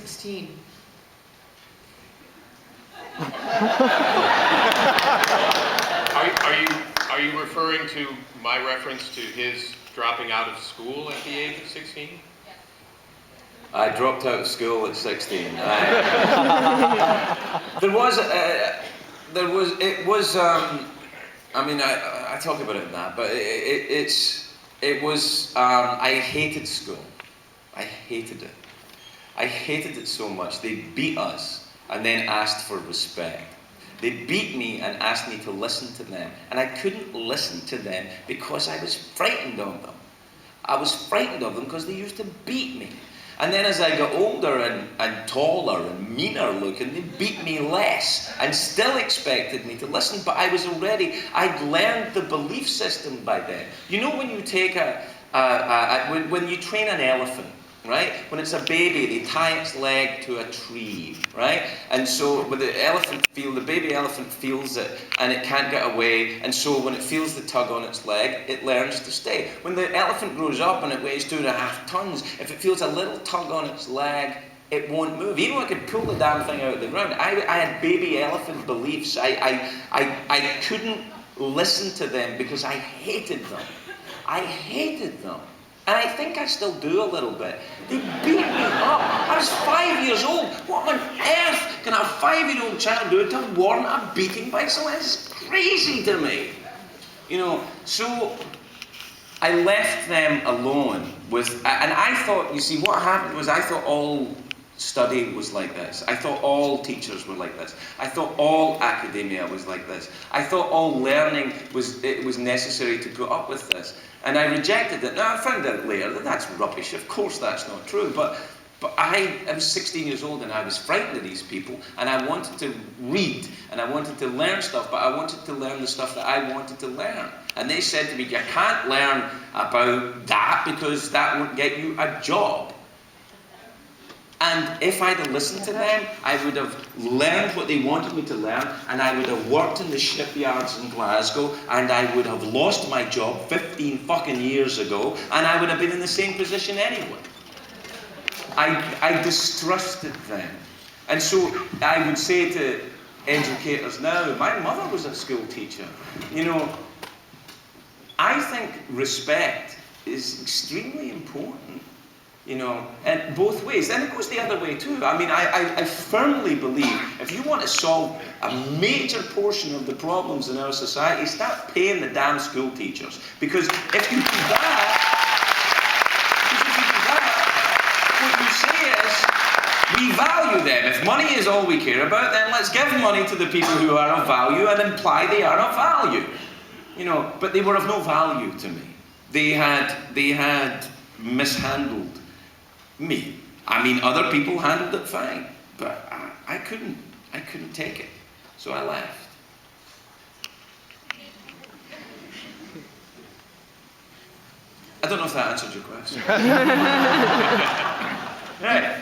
16? Are you referring to my reference to his dropping out of school at the age of 16? I dropped out of school at 16. I mean, I talk about it in that, but I hated school. I hated it. I hated it so much. They beat us and then asked for respect. They beat me and asked me to listen to them. And I couldn't listen to them because I was frightened of them. I was frightened of them because they used to beat me. And then as I got older and taller and meaner looking, they beat me less and still expected me to listen. But I'd learned the belief system by then. You know when you take when you train an elephant, right? When it's a baby, they tie its leg to a tree, right? And so when the baby elephant feels it and it can't get away, and so when it feels the tug on its leg, it learns to stay. When the elephant grows up and it weighs 2.5 tons, if it feels a little tug on its leg, it won't move. Even though I could pull the damn thing out of the ground, I had baby elephant beliefs. I couldn't listen to them because I hated them. I hated them. And I think I still do a little bit. They beat me up. I was 5 years old. What on earth can a 5-year-old child do to warrant a beating by someone? It's crazy to me. You know, so I left them alone and I thought, you see, what happened was I thought all study was like this. I thought all teachers were like this. I thought all academia was like this. I thought all learning was necessary to put up with this. And I rejected it. Now I found out later that that's rubbish. Of course that's not true. But I was 16 years old and I was frightened of these people and I wanted to read and I wanted to learn stuff, but I wanted to learn the stuff that I wanted to learn. And they said to me, you can't learn about that because that won't get you a job. And if I'd have listened to them, I would have learned what they wanted me to learn, and I would have worked in the shipyards in Glasgow, and I would have lost my job 15 fucking years ago, and I would have been in the same position anyway. I distrusted them. And so I would say to educators now, my mother was a school teacher. You know, I think respect is extremely important. You know, and both ways. And it goes the other way too. I mean, I firmly believe if you want to solve a major portion of the problems in our society, start paying the damn school teachers. Because if you do that, what you say is, we value them. If money is all we care about, then let's give money to the people who are of value and imply they are of value. You know, but they were of no value to me. They had mishandled me. I mean, other people handled it fine, but I couldn't take it, so I left. I don't know if that answered your question. Right.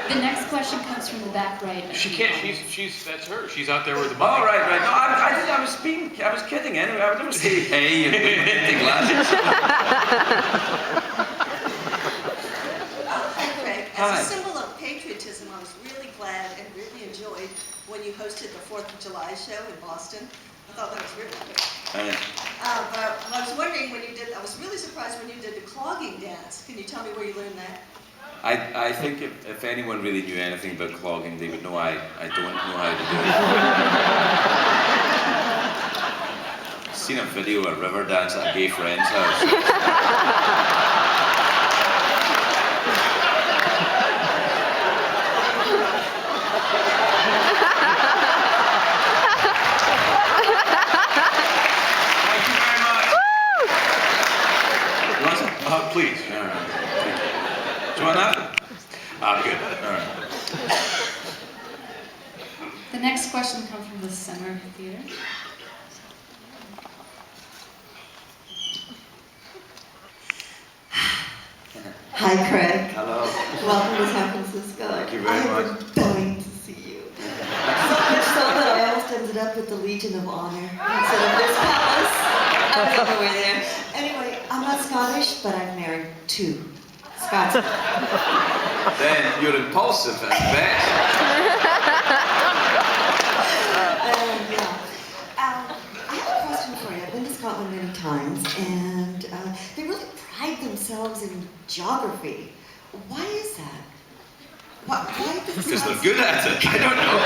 The next question comes from the back right. She can't. That's her. She's out there with the money. Oh, right. No, I was kidding anyway. I would never say hey and the glasses. Hi, Craig. Hi. As a symbol of patriotism, I was really glad and really enjoyed when you hosted the 4th of July show in Boston. I thought that was really good. But I was wondering when you did, I was really surprised when you did the clogging dance. Can you tell me where you learned that? I think if anyone really knew anything about clogging, they would know I don't know how to do it. I've seen a video of a river dance at a gay friend's house. Thank you very much. Please. All right. Do you want that? Good. All right. The next question comes from the center of the theater. Hi, Craig. Hello. Welcome to San Francisco. Thank you very I have much. been dying to see you. So much so that I almost ended up with the Legion of Honor instead of this palace. I was on the way there. Anyway, I'm not Scottish, but I've married 2 Scotsmen. Then you're impulsive at best. Yeah. I have a question for you. I've been to Scotland many times, and they really pride themselves in geography. Why is that? Why does Because they're good at it. I don't know.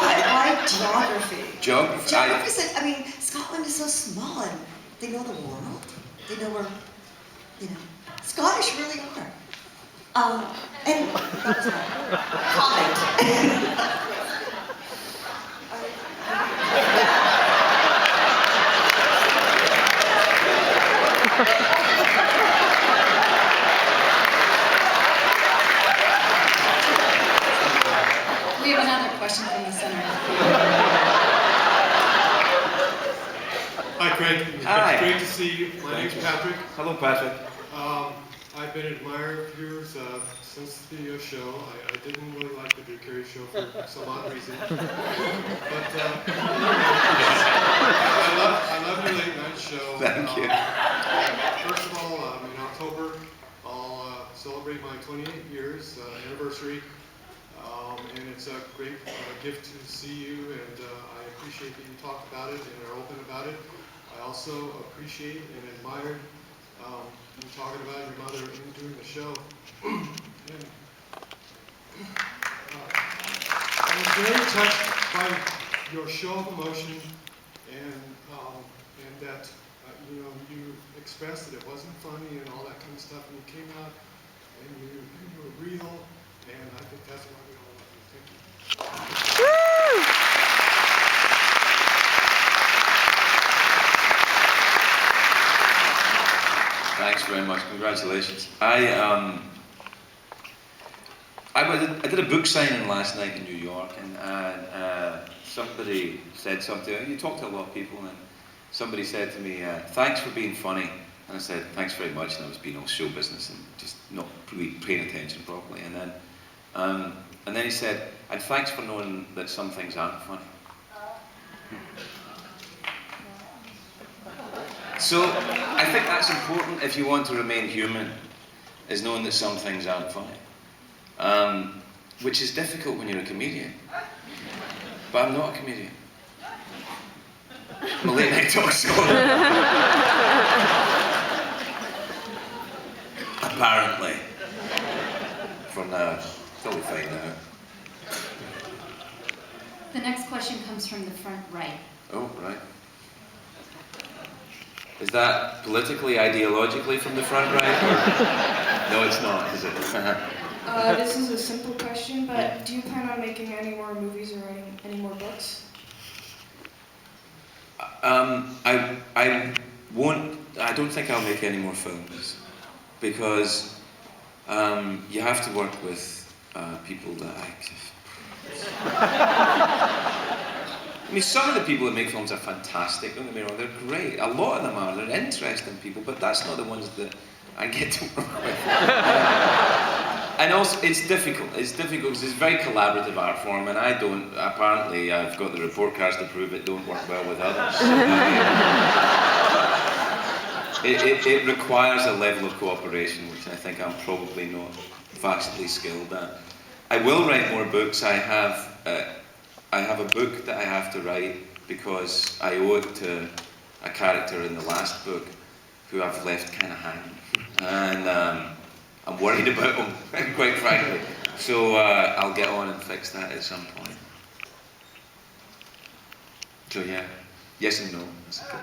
Why geography? Geography. Geography said, I mean, Scotland is so small, and they know the world. They know where, Scottish really are. And that was my comment. We have another question from the center. Hi, Craig. Hi. It's great to see you. My name's Patrick. Hello, Patrick. I've been an admirer of yours since the show. I didn't really like the Drew Carey show for some odd reason. But I love your late night show. Thank you. First of all, in October, I'll celebrate my 28 years anniversary. And it's a great gift to see you, and I appreciate that you talked about it and are open about it. I also appreciate and admired you talking about your mother during the show. And, I was very touched by your show of emotion, and that you expressed that it wasn't funny and all that kind of stuff, and you came out and you were real, and I think that's why we all love you. Thank you. Thanks very much. Congratulations. I did a book signing last night in New York, and somebody said something. You talk to a lot of people, and somebody said to me, "Thanks for being funny." And I said, "Thanks very much." And I was being all show business and just not really paying attention properly. And then he said, "And thanks for knowing that some things aren't funny." So I think that's important if you want to remain human, is knowing that some things aren't funny. Which is difficult when you're a comedian. But I'm not a comedian. I'm a late night talk show. Apparently. For now. Till we find out. The next question comes from the front right. Oh, right. Is that politically, ideologically from the front right? Or? No, it's not, is it? This is a simple question, but do you plan on making any more movies or writing any more books? I won't. I don't think I'll make any more films because you have to work with people that I mean, some of the people that make films are fantastic. Don't get me wrong; they're great. A lot of them are. They're interesting people, but that's not the ones that I get to work with. And also, it's difficult. It's difficult because it's a very collaborative art form, and I don't. Apparently, I've got the report cards to prove it don't work well with others. It requires a level of cooperation, which I think I'm probably not vastly skilled at. I will write more books. I have a book that I have to write because I owe it to a character in the last book who I've left kind of hanging, and I'm worried about him, quite frankly. So I'll get on and fix that at some point. So yeah, yes and no, I suppose.